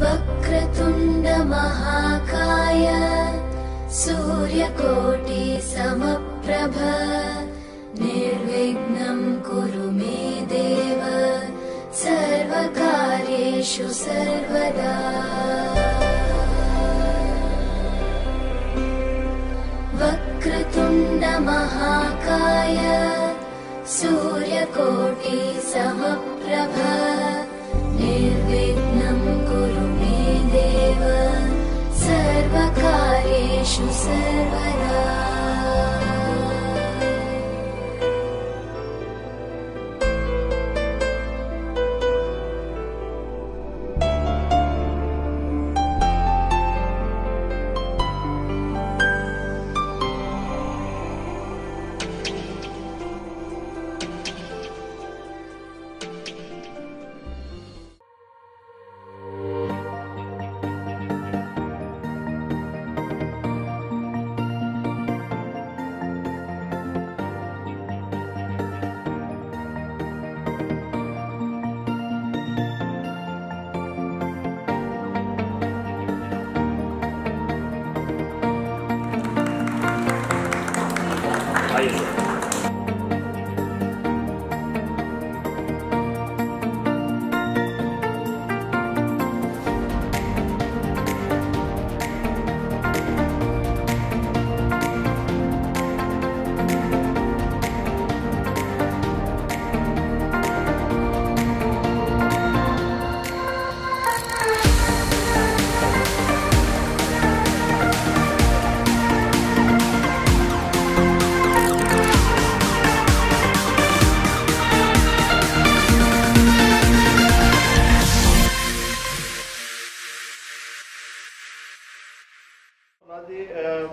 वक्रतुण्ड महाकाय सूर्यकोटि समप्रभ निर्विघ्नं कुरु मे देव सर्वकार्येषु सर्वदा। वक्रतुण्ड महाकाय सूर्यकोटि समप्रभ निर्विघ्नं कुरु मे देव सर्वकार्येषु सर्वदा।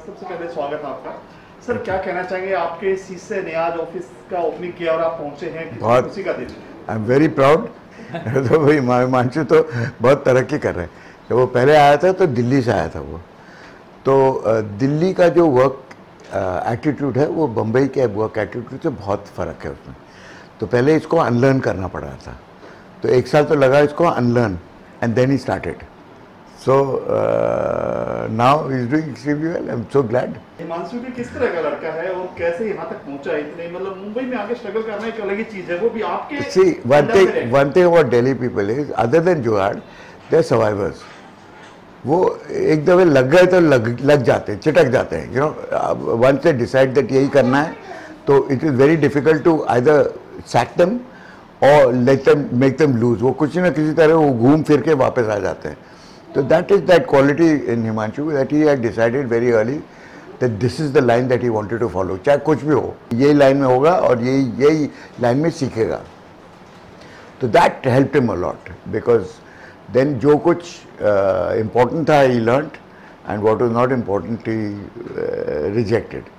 सबसे पहले स्वागत है आपका। सर क्या कहना चाहेंगे, आपके शीशे ने आज ऑफिस का ओपनिंग किया और आप पहुंचे हैं, बहुत खुशी का दिन। I am very proud. तो भाई हिमांशु तो बहुत तरक्की कर रहे हैं। जब वो पहले आया था तो दिल्ली से आया था वो, तो दिल्ली का जो वर्क एटीट्यूड है वो बम्बई के वर्क एटीट्यूड से बहुत फ़र्क है उसमें। तो पहले इसको अनलर्न करना पड़ रहा था, तो 1 साल तो लगा इसको unlearn and then he started. So now he's doing extremely well. I'm so glad. Himanshu भी किस तरह का लड़का है और कैसे यहाँ तक पहुँचा इतने, मतलब मुंबई में आके स्ट्रगल करना एक अलग ही चीज़ है, वो भी आपके। See, one thing about Delhi people is, other than Joad, they're survivors. वो एक दफे लग गए तो लग जाते हैं, चिटक जाते हैं। You know, once they decide that यही करना है, तो it is very difficult to either sack them or let them make them lose. वो कुछ ना किसी तरह वो घूम फिर के वापस आ जाते हैं। So that is that quality in Himanshu, that he had decided very early that this is the line that he wanted to follow. चाहे कुछ भी हो, यही लाइन में होगा और यही लाइन में सीखेगा। तो that helped him a lot because then जो कुछ important था he learnt and what was not important he rejected.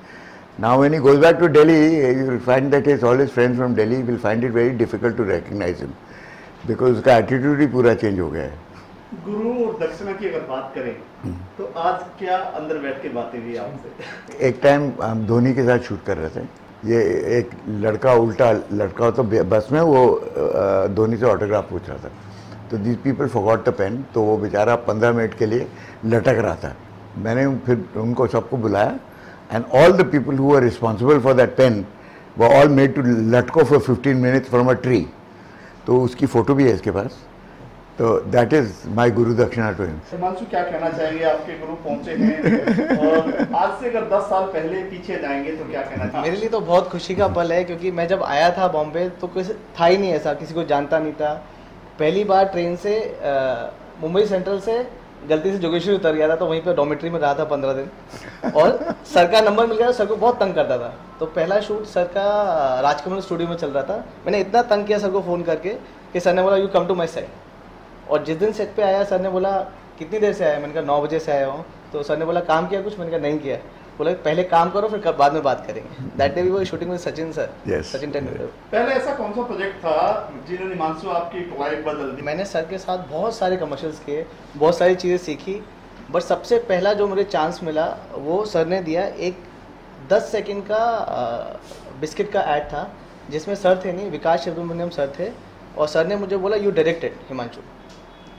Now when he goes back to Delhi, you will find that all his friends from Delhi will find it very difficult to recognize him because उसका attitude ही पूरा change हो गया है। गुरु और दक्षिणा की अगर बात करें तो आज क्या अंदर बैठ के बातें हुई आपसे? एक टाइम हम धोनी के साथ शूट कर रहे थे। ये एक लड़का उल्टा लड़का तो बस में वो धोनी से ऑटोग्राफ पूछ रहा था, तो this people forgot the pen, तो वो बेचारा 15 मिनट के लिए लटक रहा था। मैंने फिर उनको सबको बुलाया and all the people who are responsible for that pain वो ऑल मेड टू लटको for 15 minutes from a tree. तो उसकी फ़ोटो भी है इसके पास। तो दैट इज माई गुरु दक्षिणा टू हिम। हिमांशु क्या कहना चाहेंगे, आपके गुरु पहुंचे हैं और आज से अगर 10 साल पहले पीछे जाएंगे तो क्या कहना चाहेंगे? मेरे लिए तो बहुत खुशी का पल है, क्योंकि मैं जब आया था बॉम्बे तो कुछ था ही नहीं ऐसा, किसी को जानता नहीं था। पहली बार ट्रेन से मुंबई सेंट्रल से गलती से जोगेश्वरी उतर गया था, तो वहीं पर डॉर्मेट्री में रहा था 15 दिन और सर का नंबर मिल गया। सर को बहुत तंग करता था, तो पहला शूट सर का राजकमल स्टूडियो में चल रहा था। मैंने इतना तंग किया सर को फ़ोन करके कि सर ने बोला you come to my set. और जिस दिन सेट पे आया सर ने बोला कितनी देर से आया, मैंने कहा 9 बजे से आया हूँ। तो सर ने बोला काम किया कुछ, मैंने कहा नहीं किया। बोला पहले काम करो फिर बाद में बात करेंगे। That day we were shooting with Sachin sir, Sachin Tendulkar. पहले ऐसा कौन सा प्रोजेक्ट था जिन्होंने हिमांशु आपकी लाइफ बदल दी? मैंने सर के साथ बहुत सारे कमर्शियल्स किए, बहुत सारी चीज़ें सीखी, बट सबसे पहला जो मुझे चांस मिला वो सर ने दिया। एक 10 सेकंड का बिस्किट का ऐड था जिसमें सर थे नहीं, विकास सुब्रमण्यम सर थे, और सर ने मुझे बोला यू डायरेक्टेड हिमांशु।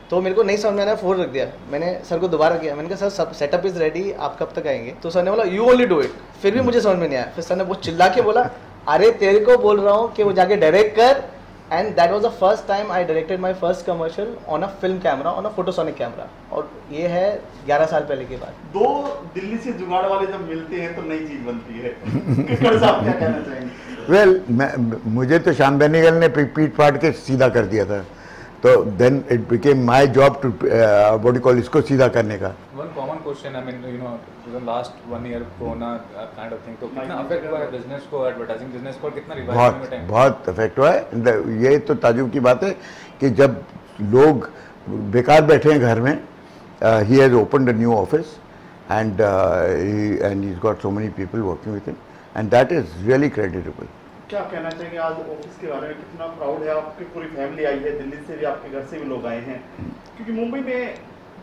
तो मेरे को नहीं समझ में आया, फोन रख दिया। मैंने सर को दोबारा किया, मैंने कहा सर सब सेटअप इज रेडी, आप कब तक आएंगे? तो सर ने बोला यू ओनली डू इट। फिर भी मुझे समझ में नहीं आया। फिर सर ने बहुत चिल्ला के बोला अरे तेरे को बोल रहा हूँ कि वो जाके डायरेक्ट कर। And that was the first time I directed my first commercial on a film camera, on a Photosonic camera. और ये है 11 साल पहले की बात। दो दिल्ली से जुगाड़ वाले जब मिलते हैं तो नई चीज बनती है। किशोर साहब क्या कहना चाहेंगे? वेल, मुझे तो श्याम बेनेगल ने पीट फाड़ के सीधा कर दिया था, तो then it became my job to what you call इसको सीधा करने का। One common question, I mean, you know, the last 1 year corona kind of thing, तो कितना अफेक्ट हुआ है बिजनेस को, एडवर्टाइजिंग बिजनेस को, कितना रिवाइव में टाइम? बहुत अफेक्ट हुआ है। ये तो ताजुब की बात है कि जब लोग बेकार बैठे हैं घर में, he has opened a new office and he is got so many people working with him and that is really creditable. क्या कहना चाहेंगे आज ऑफिस के बारे में? कितना प्राउड है? आपकी पूरी फैमिली आई है, दिल्ली से भी, आपके घर से भी लोग आए हैं। क्योंकि मुंबई में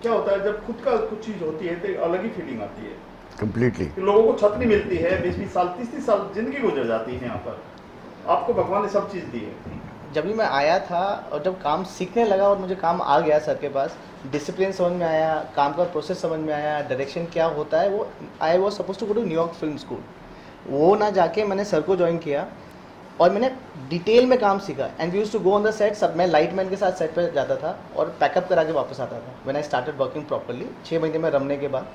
क्या होता है, जब खुद का कुछ चीज़ होती है तो एक अलग ही फीलिंग आती है। कम्प्लीटली लोगों को छत नहीं मिलती है, 20-20 साल 30-30 साल जिंदगी गुजर जाती है यहाँ पर। आपको भगवान ने सब चीज़ दी है। जब भी मैं आया था और जब काम सीखने लगा और मुझे काम आ गया सर के पास, डिसिप्लिन समझ में आया, काम का प्रोसेस समझ में आया, डायरेक्शन क्या होता है, वो I was suppose to go to New York film school. वो ना जाके मैंने सर को ज्वाइन किया और मैंने डिटेल में काम सीखा। And we used to go on the set, सब मैं लाइटमैन के साथ सेट पे जाता था और पैकअप करा के वापस आता था when I started working properly, 6 महीने में रमने के बाद।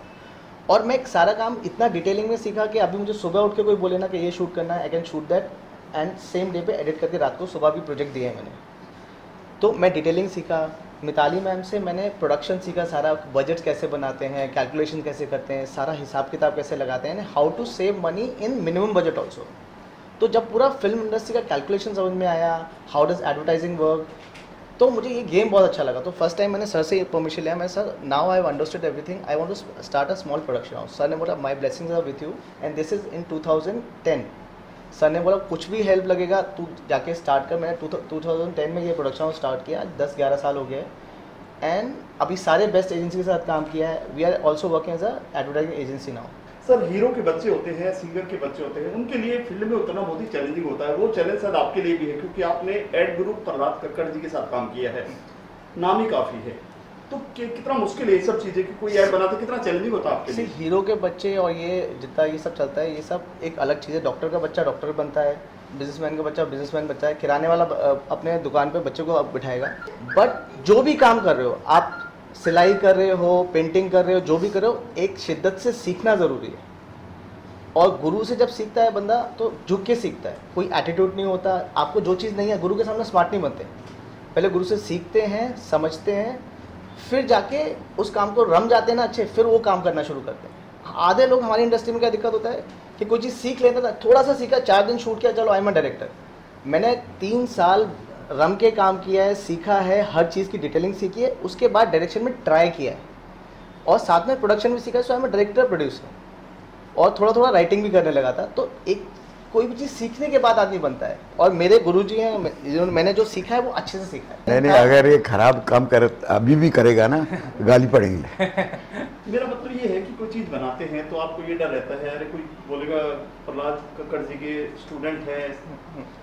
और मैं एक सारा काम इतना डिटेलिंग में सीखा कि अभी मुझे सुबह उठ के कोई बोले ना कि ये शूट करना है, I can shoot that and same day पे एडिट करके रात को सुबह भी प्रोजेक्ट दिए हैं मैंने। तो मैं डिटेलिंग सीखा। मिताली मैम से मैंने प्रोडक्शन सीखा, सारा बजट कैसे बनाते हैं, कैलकुलेशन कैसे करते हैं, सारा हिसाब किताब कैसे लगाते हैं, how to save money in minimum budget also. तो जब पूरा फिल्म इंडस्ट्री का कैलकुलेशन समझ में आया, हाउ डज एडवर्टाइजिंग वर्क, तो मुझे ये गेम बहुत अच्छा लगा। तो फर्स्ट टाइम मैंने सर से परमिशन लिया, मैं sir now I have understood everything, I want to start a small production house. Sir ने बोला my blessings are with you and this is in 2010। Sir ने बोला कुछ भी हेल्प लगेगा तू जाके स्टार्ट कर। मैंने 2010 में ये प्रोडक्शन हाउस स्टार्ट किया, 10-11 साल हो गए एंड अभी सारे बेस्ट एजेंसी के साथ काम किया है। We are also working as a advertising agency now. Sir, hero के बच्चे होते हैं, सिंगर के बच्चे होते हैं, उनके लिए फील्ड में उतना बहुत ही चैलेंजिंग होता है। वो चैलेंज शायद आपके लिए भी है क्योंकि आपने एड गुरु प्रहलाद कक्कड़ जी के साथ काम किया है, नाम ही काफ़ी है। तो कितना मुश्किल है ये सब चीज़ें कि कोई ऐड बनाते, कितना चैलेंजिंग होता है आपके लिए? हीरो के बच्चे और ये जितना ये सब चलता है, ये सब एक अलग चीज़ है। डॉक्टर का बच्चा डॉक्टर बनता है, बिजनेसमैन का बच्चा बिजनेसमैन बनता है, किराने वाला अपने दुकान पे बच्चों को अब बिठाएगा। बट जो भी काम कर रहे हो आप, सिलाई कर रहे हो, पेंटिंग कर रहे हो, जो भी कर रहे हो, एक शिद्दत से सीखना ज़रूरी है। और गुरु से जब सीखता है बंदा तो झुक के सीखता है, कोई एटीट्यूड नहीं होता। आपको जो चीज़ नहीं है, गुरु के सामने स्मार्ट नहीं बनते। पहले गुरु से सीखते हैं, समझते हैं, फिर जाके उस काम को रम जाते हैं ना अच्छे, फिर वो काम करना शुरू करते हैं। आधे लोग हमारी इंडस्ट्री में क्या दिक्कत होता है कि कोई चीज़ सीख लेता था, थोड़ा सा सीखा, 4 दिन शूट किया, चलो आई एम अ डायरेक्टर। मैंने 3 साल रम के काम किया है, सीखा है, हर चीज़ की डिटेलिंग सीखी है, उसके बाद डायरेक्शन में ट्राई किया है और साथ में प्रोडक्शन भी सीखा है। So I am a director producer और थोड़ा थोड़ा राइटिंग भी करने लगा था। तो एक कोई भी चीज़ सीखने के बाद आदमी बनता है। और मेरे गुरुजी हैं, मैंने जो सीखा है वो अच्छे से सीखा है। नहीं, अगर ये खराब काम कर अभी भी करेगा ना, गाली पड़ेगी। मेरा मतलब ये है कि कोई चीज़ बनाते हैं तो आपको ये डर रहता है, अरे कोई बोलेगा प्रहलाद कक्कड़ जी के स्टूडेंट है,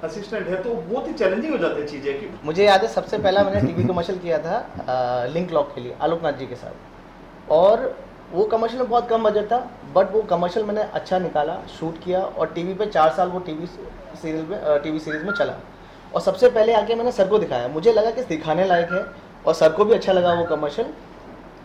असिस्टेंट है, तो बहुत ही चैलेंजिंग हो जाती है चीज़ें। कि मुझे याद है सबसे पहला मैंने टीवी कमर्शियल किया था लिंक लॉक के लिए आलोकनाथ जी के साथ, और वो कमर्शियल में बहुत कम बजट था, बट वो कमर्शियल मैंने अच्छा निकाला, शूट किया और टीवी पे 4 साल वो टीवी सीरीज़ में चला। और सबसे पहले आके मैंने सर को दिखाया, मुझे लगा कि दिखाने लायक है और सर को भी अच्छा लगा वो कमर्शियल।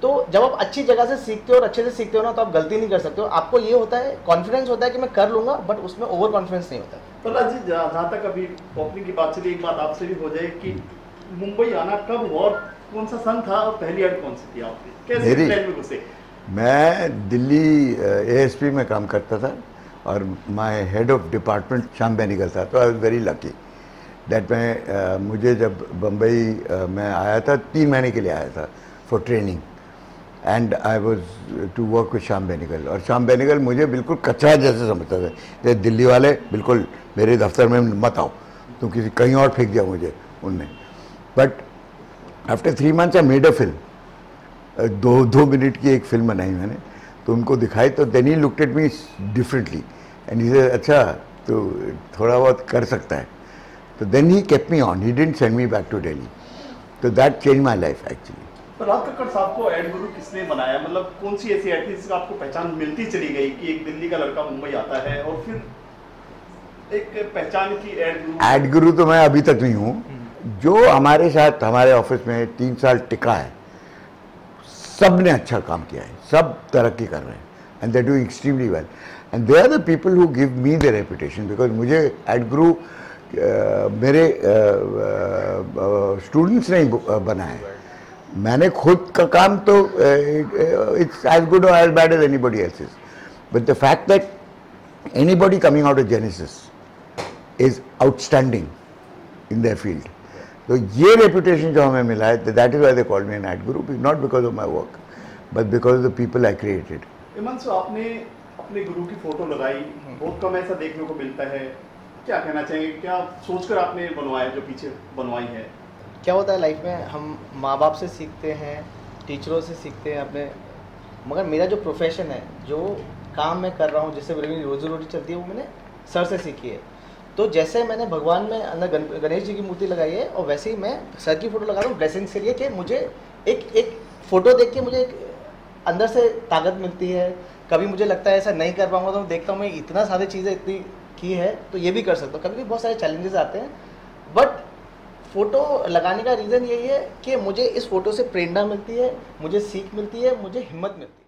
तो जब आप अच्छी जगह से सीखते हो और अच्छे से सीखते हो ना, तो आप गलती नहीं कर सकते हो। आपको ये होता है, कॉन्फिडेंस होता है कि मैं कर लूँगा, बट उसमें ओवर कॉन्फिडेंस नहीं होता। प्रहलाद जी, जहाँ तक अभी ओपनिंग की बात चली, एक बात आपसे भी हो जाए कि मुंबई आना कब और कौन सा सन था और पहली एड कौन सी थी आपकी, कैसे प्लान में घुसे? मैं दिल्ली ASP में काम करता था और my head of department Shyam Benegal था। तो I was very lucky that मुझे जब बम्बई में आया था, 3 महीने के लिए आया था for training, and I was to work with Shyam Benegal. और श्याम बेनेगल मुझे बिल्कुल कचरा जैसे समझता था, जैसे दिल्ली वाले बिल्कुल मेरे दफ्तर में मत आओ, तुम किसी कहीं और फेंक दिया मुझे उनने। But after 3 months I made a film, 2 minute की एक फिल्म बनाई मैंने, तो उनको दिखाई, तो then he looked at me differently and he said अच्छा तो थोड़ा बहुत कर सकता है। तो then he kept me on, he didn't send me back to Delhi. तो that change my life actually. Prahlad Kakkar साहब को एड गुरु किसने बनाया, मतलब कौन सी ऐसी एड थी जिसका आपको पहचान मिलती चली गई कि एक दिल्ली का लड़का मुंबई आता है और फिर एक पहचान की एड गुरु? एड गुरु तो मैं अभी तक नहीं हूँ। जो हमारे साथ हमारे ऑफिस में 3 साल टिका है, सब ने अच्छा काम किया है, सब तरक्की कर रहे हैं and they doing extremely well and they are the people who give me the reputation, because मुझे एड गुरु मेरे स्टूडेंट्स ने बनाया है। मैंने खुद का काम तो इट्स एज गुड और as bad as anybody else's, but the fact that anybody coming out of Genesis is outstanding in their field, तो ये रेपुटेशन जो हमें मिला है, that is why they called me an ad guru, not because of my work but because of the people I created. Himanshu, आपने अपने गुरु की photo लगाई, बहुत कम ऐसा देखने को मिलता है, क्या कहना चाहेंगे, क्या सोचकर आपने बनवाया जो पीछे बनवाई है? क्या होता है लाइफ में, हम माँ बाप से सीखते हैं, टीचरों से सीखते हैं अपने, मगर मेरा जो प्रोफेशन है, जो काम मैं कर रहा हूँ, जिससे मेरी रोजी रोटी चलती है, वो मैंने सर से सीखी है। तो जैसे मैंने भगवान में अंदर गणेश जी की मूर्ति लगाई है, और वैसे ही मैं सर की फ़ोटो लगा रहा हूँ ब्लेसिंग्स के लिए, कि मुझे एक फ़ोटो देख के मुझे एक अंदर से ताकत मिलती है। कभी मुझे लगता है ऐसा नहीं कर पाऊँगा, तो मैं देखता हूँ मैं इतना सारी चीज़ें इतनी की है तो ये भी कर सकता हूँ। कभी भी बहुत सारे चैलेंजेस आते हैं, बट फ़ोटो लगाने का रीज़न यही है कि मुझे इस फ़ोटो से प्रेरणा मिलती है, मुझे सीख मिलती है, मुझे हिम्मत मिलती है।